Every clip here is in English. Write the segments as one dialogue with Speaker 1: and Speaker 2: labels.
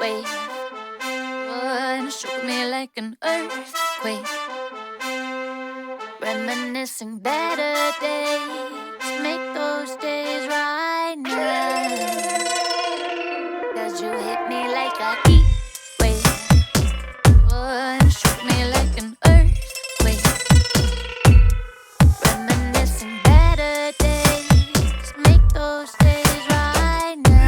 Speaker 1: wave. One shook me like an earthquake. Reminiscing better days, make those days right now. 'Cause you hit me like a heat wave. One shook me like an earthquake. Reminiscing better days, make those days right now.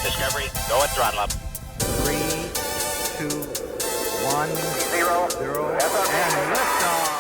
Speaker 2: Discovery, go at throttle up.
Speaker 3: 3, 2, 1, 0, and liftoff.